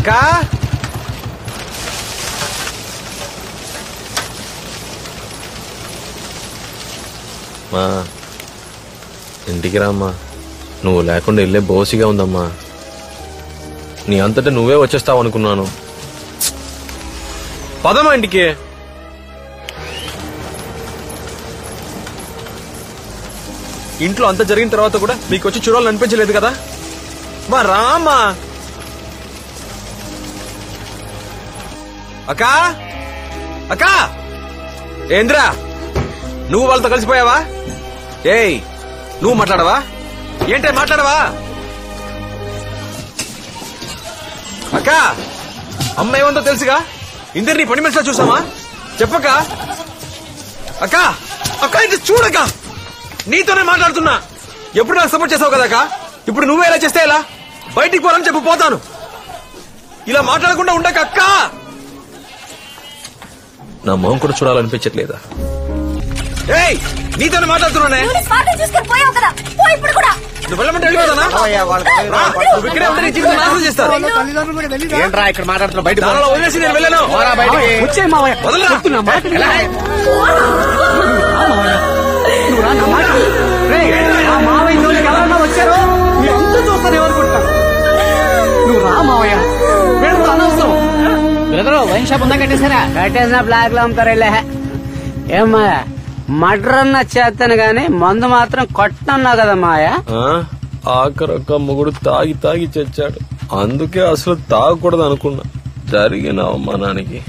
అక్కా మా ఇంటికి రామ్మా. నువ్వు లేకుండా వెళ్ళే బోసిగా ఉందమ్మా. నీ అంతటా నువ్వే వచ్చేస్తావు అనుకున్నాను. పదమ్మా ఇంటికి. ఇంట్లో అంత జరిగిన తర్వాత కూడా మీకు వచ్చి చూడాలని అనిపించలేదు కదా? మా రామ్మా. అక్కా అక్కా ఏంద్రా నువ్వు వాళ్ళతో కలిసిపోయావా? ఏయ్ నువ్వు మాట్లాడవా? ఏంటే మాట్లాడవా? అక్కా అమ్మ ఏమందో తెలుసుగా. ఇందరినీ పని మనిషిలో చూసామా? చెప్పక్క. అక్కా అక్క ఇది చూడక నీతోనే మాట్లాడుతున్నా. ఎప్పుడు నాకు సపోర్ట్ చేసావు కదా అక్క. ఇప్పుడు నువ్వే ఎలా చేస్తే ఎలా? బయటికి పోవాలని చెప్పి పోతాను. ఇలా మాట్లాడకుండా ఉండక అక్క. నా మొహం కూడా చూడాలనిపించట్లేదా? ఏయ్ నీతోనే మాట్లాడుతున్నానే. నువ్వు వెళ్ళమంటే వెళ్ళిపోతానా? నువ్వు ఇక్కడే ఉంటే నీ జీవితం నాశనం చేస్తారు. ఏంట్రా ఇక్కడ మాట్లాడుతున్నా? బయట వదిలేసి నేను వెళ్ళాను. వచ్చారో చూస్తాను ఎవరుకుంటా. నువ్వు రా మావయ్య. అనవసరం బ్రదరు. వైన్ షాప్ ఉందా? కట్టేసారా? కట్టేసిన బ్లాక్ లో అమ్ముతారు. ఏమా మర్డర్ అన్న చేస్తాను గాని మందు మాత్రం కొట్టన్నావు కదా మాయా. ఆఖరొక్క మొగుడు తాగి తాగి చచ్చాడు. అందుకే అసలు తాగకూడదు అనుకున్నా. జరిగిన అవమానానికి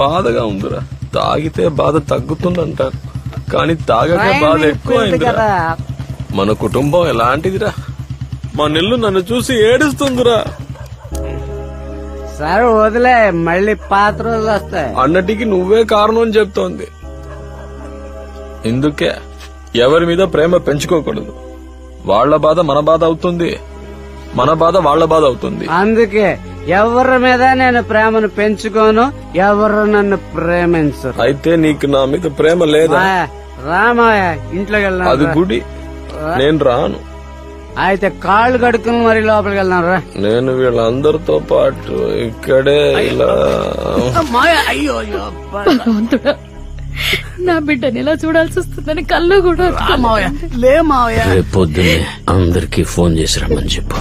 బాధగా ఉందిరా. తాగితే బాధ తగ్గుతుందంటారు కానీ తాగక బాధ ఎక్కువైందిరా. మన కుటుంబం ఎలాంటిదిరా. మా నిల్లు నన్ను చూసి ఏడుస్తుందిరా. సరే వదిలే, మళ్ళీ పాత రోజులు వస్తాయి. అన్నటికి నువ్వే కారణం అని చెప్తోంది. ఇందుకే ఎవరి మీద ప్రేమ పెంచుకోకూడదు. వాళ్ల బాధ మన బాధ అవుతుంది, మన బాధ వాళ్ల బాధ అవుతుంది. అందుకే ఎవరి మీద నేను ప్రేమను పెంచుకోను, ఎవరు నన్ను ప్రేమించరు. అయితే నీకు నా మీద ప్రేమ లేదా? రామాయ ఇంట్లోకి వెళ్దాం. అది గుడి, నేను రాను. అయితే కాళ్ళు కడుక్కుని మరి లోపలికి వెళ్దాం రా. నేను వీళ్ళందరితో పాటు ఇక్కడే ఇలా. అయ్యో నా బిడ్డని ఇలా చూడాల్సి వస్తుందని కళ్ళు కూడా లే మావయ్య. రేపొద్దునే అందరికి ఫోన్ చేసి రమ్మని చెప్పు.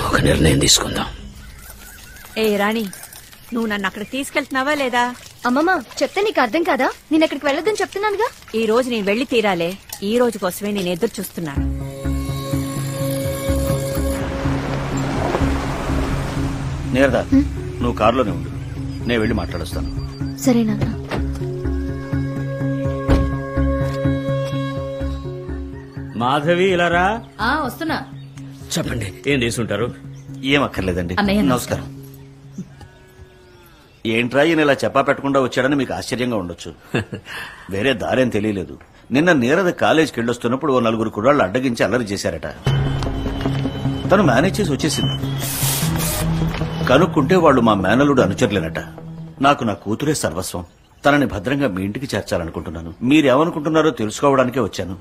ఒక నిర్ణయం తీసుకుందాం. ఏ రాణి, నువ్వు నన్ను అక్కడికి తీసుకెళ్తున్నావా లేదా? అమ్మమ్మ చెప్తే నీకు అర్థం కాదా? నేను అక్కడికి వెళ్ళొద్దని చెప్తున్నానుగా. ఈ రోజు నేను వెళ్లి తీరాలే. ఈ రోజు కోసమే నేను ఎదురు చూస్తున్నాను. నేరదా నువ్వు కారులోనే ఉండు, నేను వెళ్ళి మాట్లాడొస్తాను. సరే నాన్న. మాధవి ఇలారా. వస్తున్నా. చెప్పండి, ఏం తీసుకుంటారు? ఏం అక్కర్లేదండి. నమస్కారం. ఏంట్రా ఈయన ఇలా చెప్పా పెట్టకుండా వచ్చాడని మీకు ఆశ్చర్యంగా ఉండొచ్చు. వేరే దారేం తెలియలేదు. నిన్న నీరద కాలేజీకి వెళ్ళొస్తున్నప్పుడు ఓ నలుగురు కుర్రాళ్ళు అడ్డగించి అల్లరి చేశారట. తను మేనేజ్ చేసి వచ్చేసింది. కనుక్కుంటే వాళ్ళు మా మేనలుడు అనుచరులేనట. నాకు నా కూతురే సర్వస్వం. తనని భద్రంగా మీ ఇంటికి చేర్చాలనుకుంటున్నాను. మీరేమనుకుంటున్నారో తెలుసుకోవడానికే వచ్చాను.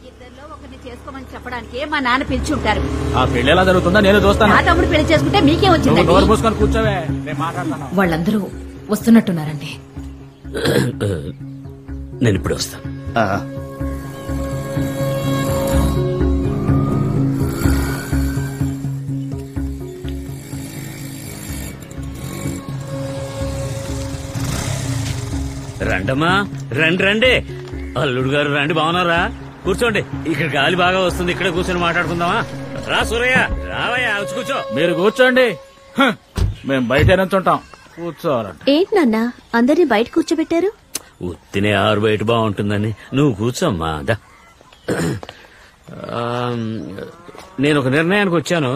ఇద్దరిలో ఒకరిని చేసుకోమని చెప్పడానికి మా నాన్న పిలిచి ఉంటారు. ఆ పెళ్లి ఎలా జరుగుతుందా నేను చూస్తాను. నా తమ్ముడు పెళ్లి చేసుకుంటే మీకేం వచ్చింది? కూర్చోవే, వాళ్ళందరూ వస్తున్నట్టున్నారండి. నేను ఇప్పుడు వస్తాను. రండమ్మా, రండి రండి. అల్లుడు గారు రండి. బాగున్నారా? కూర్చోండి. ఇక్కడ గాలి బాగా వస్తుంది. ఇక్కడ కూర్చొని మాట్లాడుకుందామా? రా సూరయ్య, రావయ్యా, వచ్చి కూర్చో. మీరు కూర్చోండి, మేము బయట నుంచుంటాం. కూర్చోవాలండి. ఏంటి నాన్న అందరినీ బయట కూర్చోబెట్టారు? ఉత్తినే ఆరు బయట బాగుంటుందని. నువ్వు కూర్చోమ్మా. నేను ఒక నిర్ణయానికి వచ్చాను.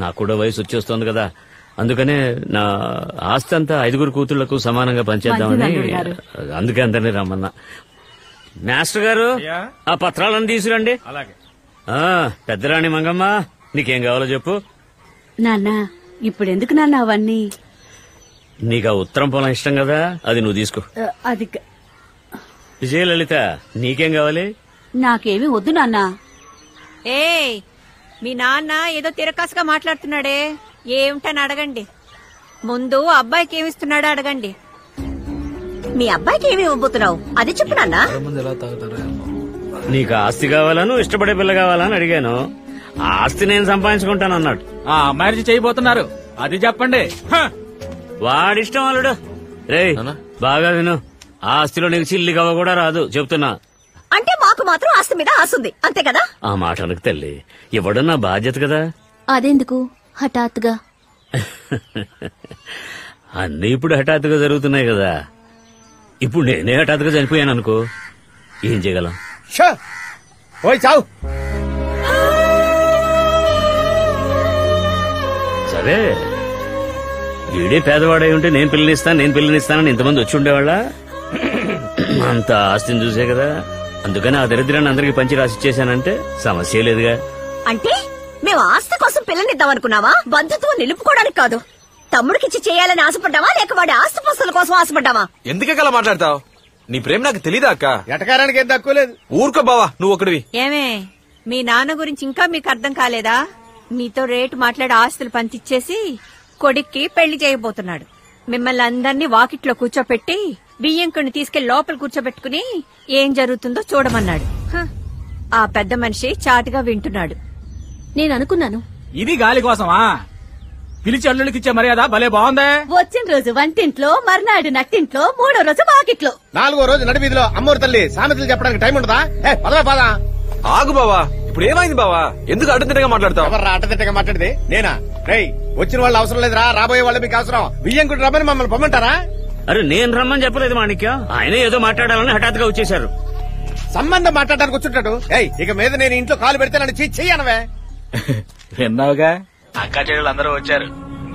నాకు కూడా వయసు వచ్చేస్తోంది కదా. అందుకనే నా ఆస్తి అంతా 5 కూతుళ్లకు సమానంగా పంచేద్దామని. అందుకే అందరినీ రమ్మన్నా. మాస్టర్ గారు, ఆ పత్రాలను తీసుకురండి. పెద్దరాణి మంగమ్మ, నీకేం కావాలో చెప్పు. నాన్న ఇప్పుడు ఎందుకు నాన్న అవన్నీ? నీకు ఆ ఉత్తరం పొలం ఇష్టం కదా, అది నువ్వు తీసుకో. అది విజయలలిత, నీకేం కావాలి? నాకేమీ వద్దు నాన్న. ఏ మీ నాన్న ఏదో తిరకాసుగా మాట్లాడుతున్నాడే, ఏమిటని అడగండి. ముందు అబ్బాయికి ఏమిస్తున్నాడో అడగండి. మీ అబ్బాయికి ఏమి ఇవ్వబోతున్నావు అది చెప్పు నాన్న. నీకు ఆస్తి కావాలను ఇష్టపడే పిల్ల కావాలని అడిగాను. ఆ ఆస్తి నేను సంపాదించుకుంటాను అన్నాడు. ఆ మ్యారేజ్ చేయబోతున్నారు అది చెప్పండి. వాడిష్టం అల్లుడు. రేయ్ బాగా విను, ఆ ఆస్తిలో నీకు చిల్లి కవ్వ కూడా రాదు చెప్తున్నా. అంటే మాకు మాత్రం ఆస్తి మీద ఆశ ఉంది అంతే కదా. ఆ మాట అనకు తల్లి, ఇవ్వడం నా బాధ్యత కదా. అదెందుకు హఠాత్తుగా? అన్నీ ఇప్పుడు హఠాత్తుగా జరుగుతున్నాయి కదా. ఇప్పుడు నేనే హఠాత్తుగా చనిపోయాను అనుకో, ఏం చేయగలం? ఓయ్ చావు. సరే, వీడే పేదవాడై ఉంటే నేను పిల్లనిస్తానని ఇంతమంది వచ్చి ఉండేవాళ్ళ. అంత ఆస్తిని చూసే కదా, అందుకని ఆ దరిద్రాన్ని అందరికి పంచి రాసిచ్చేశానంటే సమస్య లేదుగా. అంటే మేము ఆస్తి కోసం పిల్లనిద్దాం అనుకున్నావా? బంధుత్వం నిలుపుకోవడానికి కాదు. తమ్ముడికిచ్చి చేయాలని ఆశపడ్డావా లేక వాడి ఆస్తి పస్తుల కోసం ఆశపడ్డావా? ఎందుకే అలా మాట్లాడతావు? నీ ప్రేమ నాకు తెలీదా అక్క? ఎటకారానికి ఏం తక్కువ లేదు. ఊరుకో బావా, నువ్వు ఒకటివి. ఏమే మీ నాన్న గురించి ఇంకా మీకు అర్థం కాలేదా? మీతో రేటు మాట్లాడి ఆస్తులు పంచిచ్చేసి కొడుక్కి పెళ్లి చేయబోతున్నాడు. మిమ్మల్ని అందరినీ వాకిట్లో కూర్చోపెట్టి బియ్యంకుని తీసుకెళ్లి లోపల కూర్చోబెట్టుకుని ఏం జరుగుతుందో చూడమన్నాడు. ఆ పెద్ద మనిషి చాటుగా వింటున్నాడు. నేను అనుకున్నాను ఇది గాలి కోసమా? పిలిచి అల్లుడికిచ్చే మర్యాద భలే బాగుందే. వచ్చిన రోజు వంటింట్లో, మర్నాడు నట్టింట్లో, మూడో రోజు వాకిట్లో, 4వ రోజు నడివీధిలో అమ్మోరు తల్లి సామెతలు చెప్పడానికి టైం ఉండదా? పదవా పద. ఆగు బావా, ఇప్పుడు ఏమైంది బావా? ఎందుకు అడ్డదిడ్డగా మాట్లాడతావు? ఎవరు అటదిట్టగా మాట్లాడితే నేనా? రేయ్, వచ్చిన వాళ్ళు అవసరం లేదురా, రాబోయే వాళ్ళు మీకు అవసరం. బియ్యంకుడు రమ్మని మమ్మల్ని పొమ్మంటారా? అరే నేను రమ్మని చెప్పలేదు మాణిక్యం, ఆయనే ఏదో మాట్లాడాలని హఠాత్తుగా వచ్చేశారు. సంబంధం మాట్లాడడానికి వచ్చుంటాడు. ఇక మీద నేను ఇంట్లో కాలు పెడితే నన్ను చెయ్యనవే. విన్నావుగా, అక్కా చెల్లెలు అందరూ వచ్చారు,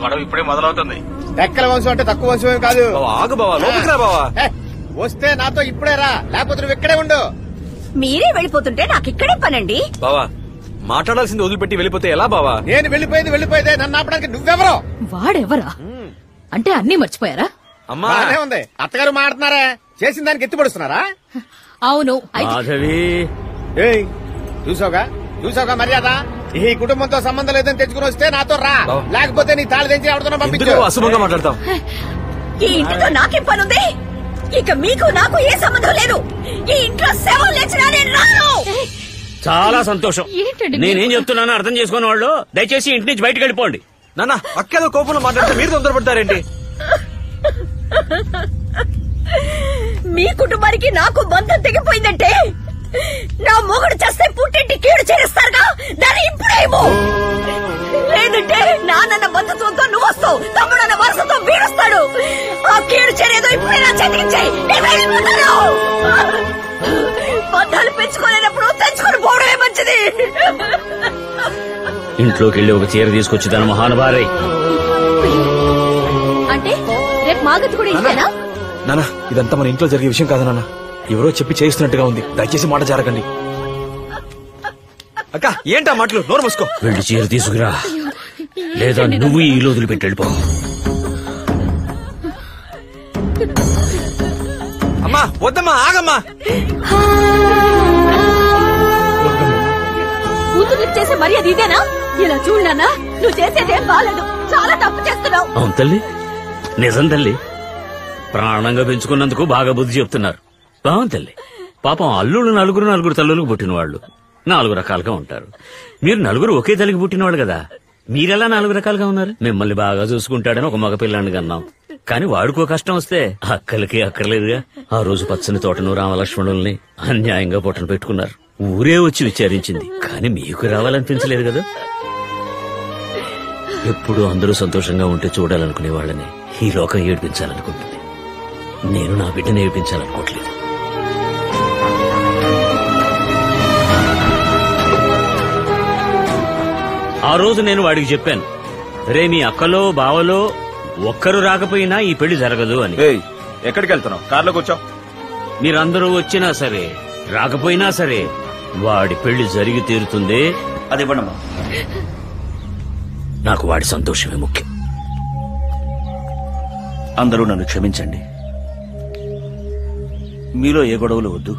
గొడవ ఇప్పుడే మొదలవుతుంది. ఎక్కల వంశం అంటే తక్కువ వంశం ఏం కాదు. బావా, ఆగు బావా, లోపలికి రా బావా. వస్తే నాతో ఇప్పుడే రా, లేకపోతే నువ్వు ఇక్కడే ఉండు. మీరే వెళ్ళిపోతుంటే నాకు ఇక్కడే పనండి. బావా, మాట్లాడాల్సింది వదిలిపెట్టి వెళ్ళిపోతే ఎలా బావా? నేను వెళ్ళిపోయేదే నన్ను ఆపడానికి నువ్వెవరో? వాడెవరా అంటే అన్నీ మర్చిపోయారా? అమ్మా, బానే ఉంది. అత్తగారు మాట్లాడుతున్నారా? చేసిన దానికి ఎత్తుపడుస్తున్నారా? అవును. మాధవి, ఏయ్, చూసావుగా మర్యాద. ఈ కుటుంబంతో సంబంధం లేదని తెచ్చుకుని వస్తే నాతో రా, లేకపోతే నీ తాళి తెంచి ఎవరితో పంపించు. ఎందుకు అశుభంగా మాట్లాడతావు? ఈ ఇంటితో నాకేం పనుంది? ఇక మీకు నాకు ఏ సంబంధం లేదు. ఈ ఇంట్లో శవం లేచినా నేను రాను. చాలా సంతోషం. ఏంటండి నేనేం చెప్తున్నానో అర్థం చేసుకున్న వాళ్ళు దయచేసి ఇంటి నుంచి బయటకు వెళ్ళిపోండి. నాన్న, అక్కేదో కోపంలో మాట్లాడితే మీరు తొందరపడతారేంటి? మీ కుటుంబానికి నాకు బంధం తెగిపోయిందంటే నా మొగుడు చేస్తే పుట్టింటి కీడు చేస్తారుగా, దాన్ని ఇప్పుడేమో. లేదంటే నాన్న బంధుత్వంతో నువ్వు వస్తావు, తమ్ముడన్న వరుసతో వీడొస్తాడు. ఆ కీడు చేరేదో ఇప్పుడే నా చేతికిచ్చాయి. బంధాలు పెంచుకోలేనప్పుడు తెంచుకొని పోవడమే మంచిది. ఇంట్లోకి వెళ్ళి ఒక చీర తీసుకొచ్చి తన మహానుభారై. అంటే రేపు మాగతి కూడా ఇచ్చానా? నాన్న, ఇదంతా మన ఇంట్లో జరిగే విషయం కాదు నాన్న. ఎవరో చెప్పి చేయిస్తున్నట్టుగా ఉంది, దయచేసి మాట జారకండి. అక్క, ఏంటా మాటలు? నోరు మూసుకో. వెళ్ళి చీర తీసుకురా, లేదా నువ్వు ఈ ఇల్లు వదిలిపెట్టి వెళ్ళిపో. అమ్మా, వద్దమ్మా, ఆగమ్మా. కూతురు చేసే మర్యాద ఇదేనా? ఇలా చూడనా, నువ్వు చేసేదేం బాలేదు, చాలా తప్పు చేస్తున్నావు. అవును తల్లి, నిజం తల్లి. ప్రాణంగా పెంచుకున్నందుకు బాగా బుద్ధి చెప్తున్నారు. బాగుంది తల్లి. పాపం అల్లుళ్ళు నలుగురు తల్లులకు పుట్టిన వాళ్ళు 4 రకాలుగా ఉంటారు. మీరు నలుగురు ఒకే తల్లికి పుట్టినవాళ్ళు కదా, మీరెలా 4 రకాలుగా ఉన్నారు? మిమ్మల్ని బాగా చూసుకుంటాడని ఒక మగపిల్లాన్ని కన్నాం, కానీ వాడికో కష్టం వస్తే అక్కలకి అక్కర్లేదుగా. ఆ రోజు పచ్చని తోటను రామలక్ష్మణుల్ని అన్యాయంగా పొట్టను పెట్టుకున్నారు. ఊరే వచ్చి విచారించింది, కానీ మీకు రావాలనిపించలేదు కదా. ఎప్పుడు అందరూ సంతోషంగా ఉంటే చూడాలనుకునే వాళ్ళని ఈ లోకం ఏడిపించాలనుకుంటుంది. నేను నా బిడ్డను ఏడిపించాలనుకోవట్లేదు. ఆ రోజు నేను వాడికి చెప్పాను, రే మీ అక్కలో బావలో ఒక్కరు రాకపోయినా ఈ పెళ్లి జరగదు అని. ఎక్కడికి వెళ్తున్నావు? కార్లో కూర్చో. మీరందరూ వచ్చినా సరే రాకపోయినా సరే వాడి పెళ్లి జరిగి తీరుతుంది. అది ఇవ్వండమ్మా. నాకు వాడి సంతోషమే ముఖ్యం. అందరూ నన్ను క్షమించండి. మీలో ఏ గొడవలు వద్దు.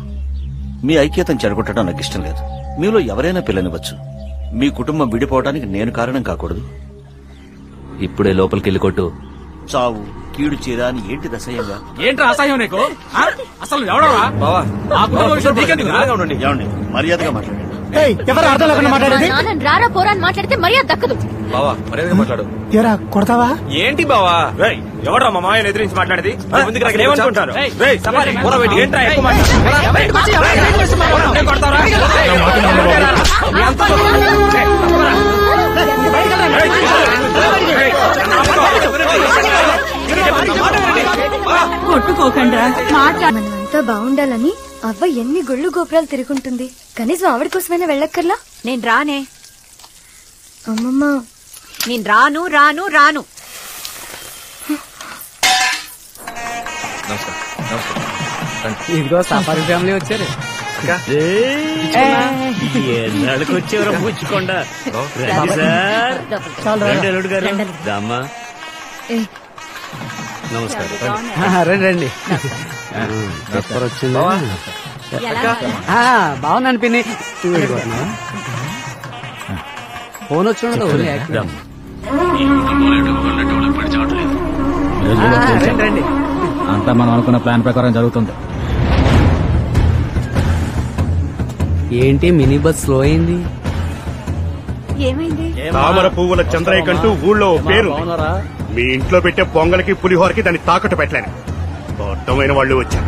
మీ ఐక్యతను చెడగొట్టడం నాకు ఇష్టం లేదు. మీలో ఎవరైనా పిల్లనివ్వచ్చు. మీ కుటుంబం విడిపోవడానికి నేను కారణం కాకూడదు. ఇప్పుడే లోపలికి వెళ్ళి కొట్టు, చావు కీడు చీర అని ఏంటి అసహ్యంగా? ఏంట్రా అసహ్యం నీకు? అసలు ఎవడరా బావా ఆ కుటుంబ విషయం నీకెందుకురా? ఏమండి మర్యాదగా మాట్లాడండి. ఎవరు అర్థం లేకుండా మాట్లాడేది? నాన్న రారా పోరా అని మాట్లాడితే మర్యాద దక్కదు. బావా మర్యాదగా మాట్లాడు. ఎరా కొడతావా? ఏంటి బావా? ఎవడ్రా మా మాయని ఎదిరించి మాట్లాడేది? ఏమనుకుంటారు? ఏంట్రా ఎక్కువ కొట్టుకోకండ్రా మనమంతా బాగుండాలని అవ్వ ఎన్ని గుళ్ళు గోపురాలు తిరుగుంటుంది. కనీసం ఆవిడ కోసమైనా వెళ్ళక్కర్లా? నేను రానే. అమ్మమ్మ నేను రాను రాను రాను. ఇదిగో సఫారీ ఫ్యామిలీ వచ్చారు. ఎన్నాళ్ళకి వచ్చేవరా పుచ్చుకోండా సార్. అల్లుడు గారు దామ్మా. నమస్కారం. రండి రండి. వచ్చిందా? బాగున్నాను పిన్ని. ఫోన్ వచ్చి రండి. అంతా మనం అనుకున్న ప్లాన్ ప్రకారం జరుగుతుంది. ఏంటి మినీ బస్ స్లో అయింది? ఏమైంది? తామర పువ్వుల చంద్రయ్య కంటూ ఊళ్ళో పేరు. మీ ఇంట్లో పెట్టే పొంగల్కి పులిహోరకి దాన్ని తాకట్టు పెట్టలేను. అర్థమైన వాళ్ళు వచ్చారు.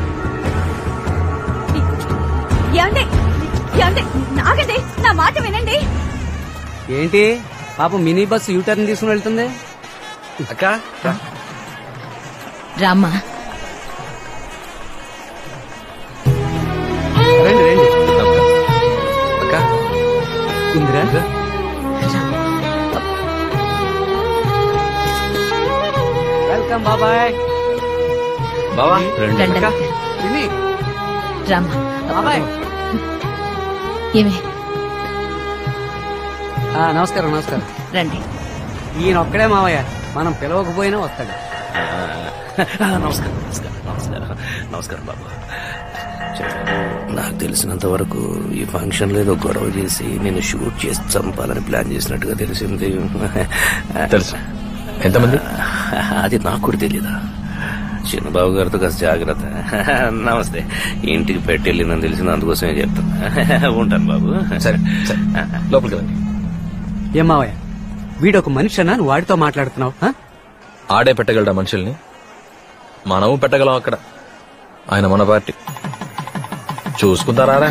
నాగండి, నా మాట వినండి. ఏంటి పాపం మినీ బస్ యూటర్న్ తీసుకుని వెళ్తుంది. అక్క రామ్మా. రండి రండి. అక్క ఇందిరా వెల్కమ్ బాబాయ్. బావా రండి పిన్ని రామ్మా. బాబాయ్. ఏమే నమస్కారం నమస్కారం. రండి. ఈయన ఒక్కడే మావయ్య, మనం పిలవకపోయినా వస్తాడు. నమస్కారం నమస్కారం నమస్కారం నమస్కారం బాబు. నాకు తెలిసినంత వరకు ఈ ఫంక్షన్ లో ఏదో గొడవ చేసి నేను షూట్ చేసి చంపాలని ప్లాన్ చేసినట్టుగా తెలిసింది. తెలుసు. ఎంతమంది? అది నాకు కూడా తెలీదా. చిన్నబాబు గారితో కాస్త జాగ్రత్త. నమస్తే. ఇంటికి పెట్టెళ్ళిందని తెలిసింది, అందుకోసమే చెప్తాను. ఉంటాను బాబు. సరే సరే లోపలికి రండి. ఏం మావయ్య, వీడొక మనిషినా నువ్వు వాడితో మాట్లాడుతున్నావు? ఆడే పెట్టగలడా మనుషుల్ని? మనము పెట్టగలం. అక్కడ ఆయన మన పార్టీ. చూసుకుంటారా?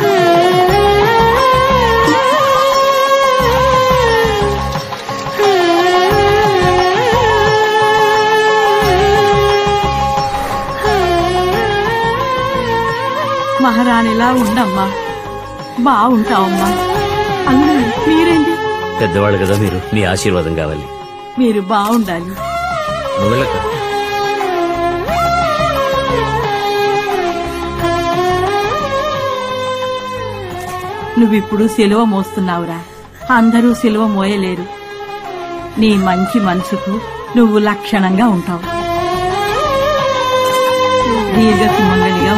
మహారాణిలా ఉండమ్మా, బాగుంటావమ్మా. అల్లుడు మీరేంటి? పెద్దవాళ్ళు కదా మీరు, మీ ఆశీర్వాదం కావాలి. మీరు బాగుండాలి. నువ్వు వెళ్ళక. నువ్విప్పుడు సిలువ మోస్తున్నావురా. అందరూ సిలువ మోయలేరు. నీ మంచి మనసుకు నువ్వు లక్షణంగా ఉంటావు. దీర్ఘ సుమంగళిగా